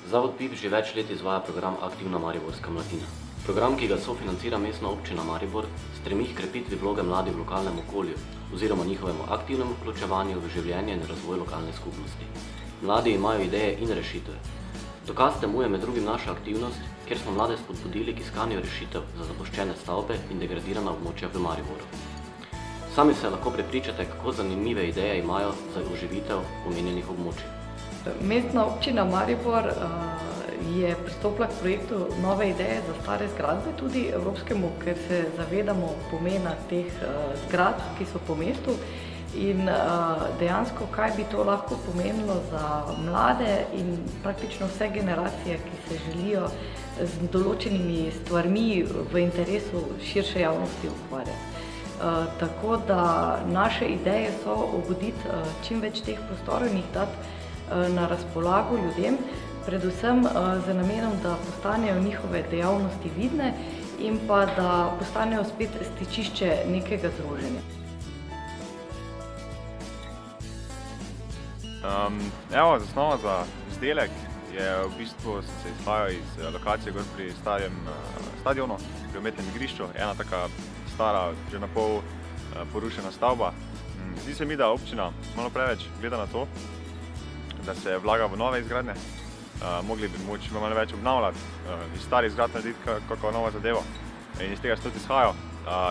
Zavod PIP že več let izvaja program Aktivna mariborska mladina. Program, ki ga sofinancira Mestna občina Maribor, stremi h krepitvi vloge mladih v lokalnem okolju oziroma njihovemu aktivnemu vključevanju v življenje in razvoj lokalne skupnosti. Mladi imajo ideje in rešitve. Dokaz temu je med drugim naša aktivnost, kjer smo mlade spodbudili k iskanju rešitev za zapuščene stavbe in degradirana območja v Mariboru. Sami se lahko prepričate, kako zanimive ideje imajo za oživitev omenjenih območij. Mestna občina Maribor je pristopila k projektu Nove ideje za stare zgradbe, tudi evropskemu, ker se zavedamo pomena teh zgradb, ki so po mestu in dejansko, kaj bi to lahko pomenilo za mlade in praktično vse generacije, ki se želijo z določenimi stvarmi v interesu širše javnosti ukvarjati. Tako da naše ideje so obuditi čim več teh prostorov in jih dati na razpolago ljudem, predvsem z namenom, da postanejo njihove dejavnosti vidne in pa da postanejo spet stičišče nekega združenja. Zasnova za izdelek je v bistvu se izhaja iz lokacije gor pri starem stadionu, pri umetnem igrišču, ena taka stara, že na pol porušena stavba. Zdi se mi, da občina malo preveč gleda na to, da se vlaga v nove izgradnje. Mogli bi moči malo več obnavljati, iz starih zgrad narediti kakšno novo zadevo. In iz tega se tudi izhajal.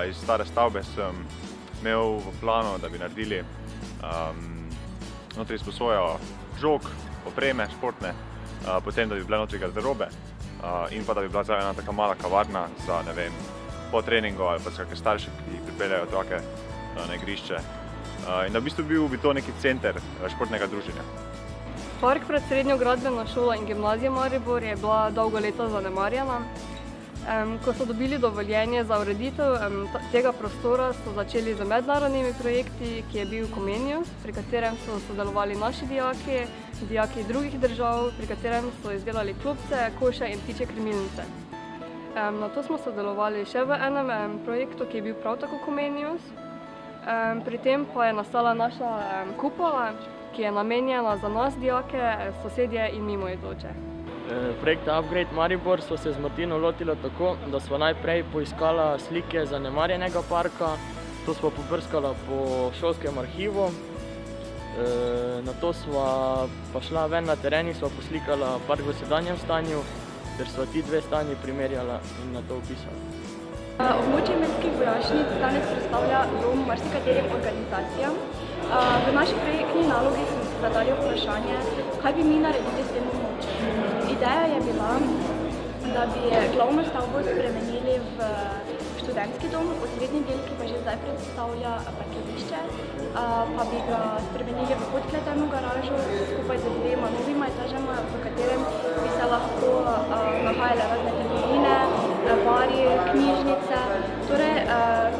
Iz stare stavbe sem imel v planu, da bi naredili notri izposojo žog, opreme, športne, potem, da bi bile notri garderobe in pa da bi bila ena taka mala kavarna za, ne vem, po treningu ali pa kakšne starše, ki pripeljajo otroke na igrišče. In da v bistvu bil bi to neki center športnega druženja. Park pred srednjo gradbeno šolo in gimnazijo Maribor je bila dolgo leta zanemarjena. Ko so dobili dovoljenje za ureditev tega prostora, so začeli z mednarodnimi projekti, ki je bil Comenius, pri katerem so sodelovali naši dijaki drugih držav, pri katerem so izdelali klopce, koše in ptičje krmilnice. Nato smo sodelovali še v enem projektu, ki je bil prav tako Comenius. Pri tem pa je nastala naša kupola, ki je namenjena za nas dijake, sosedje in mimoidoče. Projekta Upgrade Maribor so se z Martino lotili tako, da sva najprej poiskala slike zanemarjenega parka, to sva pobrskala po šolskem arhivu, nato sva pa šla ven na teren in sva poslikala park v sedanjem stanju, ter sva ti dve stanji primerjala in nato opisala. Območje Mestskih vojašnic danes predstavlja dom marsikaterim organizacijam. V naši projektni nalogi smo si zadali vprašanje, kaj bi mi naredili s tem območjem. Ideja je bila, da bi glavno stavbo spremenili v študentski dom, osrednji del, ki pa že zdaj predstavlja parkirišče, pa bi ga spremenili v podkleteno garažo skupaj z dvema novima etažama, v katerem bi se lahko nahajale razne trgovine, bari, knjižnice. Torej,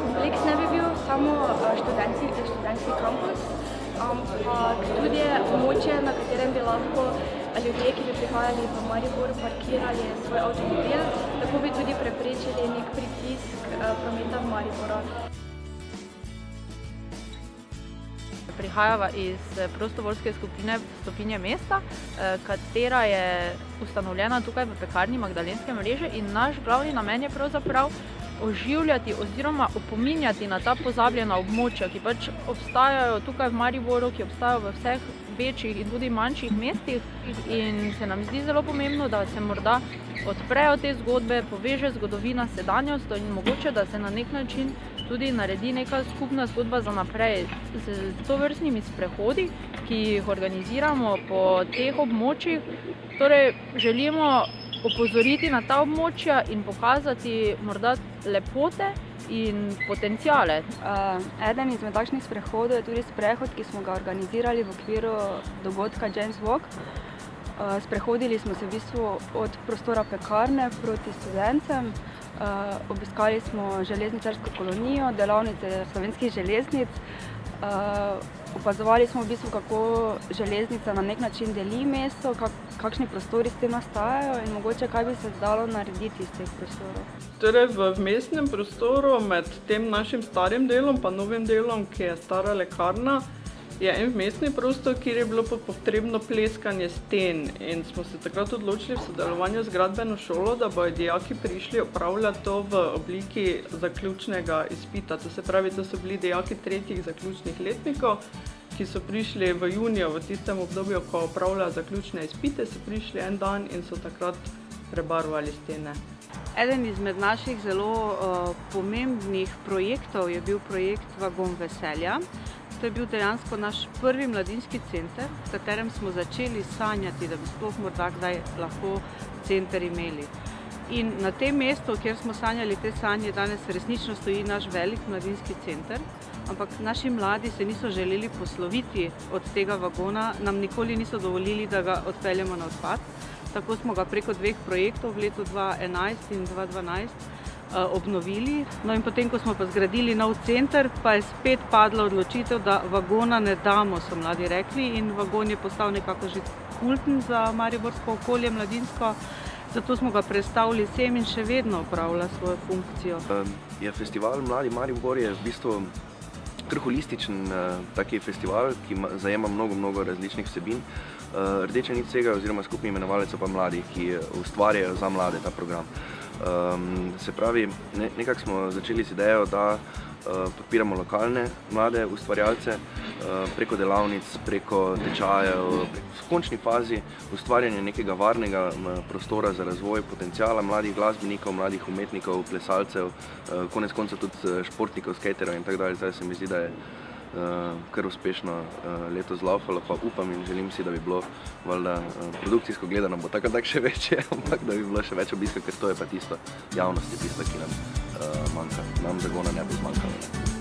kompleks ne bi bil samo študentski kampus, ampak tudi območje, na katerem bi lahko ljudje, ki bi prihajali v Maribor, parkirali svoj avtomobil, tako bi tudi preprečili nek pritisk prometa v Mariboru. Prihajava iz prostovoljske skupine Stopinje mesta, katera je ustanovljena tukaj v Pekarni Magdalenske mreže in naš glavni namen je pravzaprav oživljati oziroma opominjati na ta pozabljena območja, ki pač obstajajo tukaj v Mariboru, ki obstajajo v vseh večjih in tudi manjših mestih in se nam zdi zelo pomembno, da se morda odprejo te zgodbe, poveže zgodovina s sedanjostjo in mogoče, da se na nek način tudi naredi neka skupna zgodba za naprej. Z tovrstnimi sprehodi, ki jih organiziramo po teh območjih, torej želimo opozoriti na ta območja in pokazati morda lepote in potenciale. Eden izmed takšnih sprehodov je tudi sprehod, ki smo ga organizirali v okviru dogodka James Walk. Sprehodili smo se v bistvu od prostora Pekarne proti Studencem. Obiskali smo železničarsko kolonijo, delavnice slovenskih železnic. Opazovali smo v bistvu, kako železnica na nek način deli mesto, kakšni prostori s tem nastajajo in mogoče kaj bi se dalo narediti iz teh prostorov. Torej v vmesnem prostoru med tem našim starim delom pa novim delom, ki je stara lekarna, je en vmesni prostor, kjer je bilo potrebno pleskanje sten in smo se takrat odločili v sodelovanju z gradbeno šolo, da bodo dijaki prišli opravljati to v obliki zaključnega izpita. To se pravi, to so bili dijaki 3. zaključnih letnikov, ki so prišli v juniju, v tistem obdobju, ko opravljajo zaključne izpite, so prišli en dan in so takrat prebarvali stene. Eden izmed naših zelo pomembnih projektov je bil projekt Vagon veselja. To je bil dejansko naš prvi mladinski center, v katerem smo začeli sanjati, da bi sploh morda kdaj lahko center imeli. In na tem mestu, kjer smo sanjali te sanje, danes resnično stoji naš velik mladinski center, ampak naši mladi se niso želeli posloviti od tega vagona, nam nikoli niso dovolili, da ga odpeljemo na odpad. Tako smo ga preko 2 projektov v letu 2011 in 2012 obnovili. No in potem, ko smo pa zgradili nov center, pa je spet padla odločitev, da vagona ne damo, so mladi rekli, in vagon je postal nekako že kulten za mariborsko okolje mladinsko. Zato smo ga prestavili sem in še vedno opravlja svojo funkcijo. Festival Mladi Maribor je v bistvu kar holističen taki festival, ki zajema mnogo različnih vsebin. Rdeča nit vsega oziroma skupni imenovalec so pa mladi, ki ustvarjajo za mlade ta program. Se pravi, nekako smo začeli z idejo, da podpiramo lokalne mlade ustvarjalce preko delavnic, preko tečajev, v končni fazi ustvarjanja nekega varnega prostora za razvoj potencijala mladih glasbenikov, mladih umetnikov, plesalcev, konec koncev tudi športnikov, skaterov in tako dalje. Zdaj se mi zdi, da je kar uspešno leto zlaufalo, pa upam in želim si, da bi bilo valjda produkcijsko gledano, bo tako še večje, ampak da bi bilo še več obiska, ker to je pa tisto, javnost je tisto, ki nam manjka. Nam zagona ne bo zmanjkalo.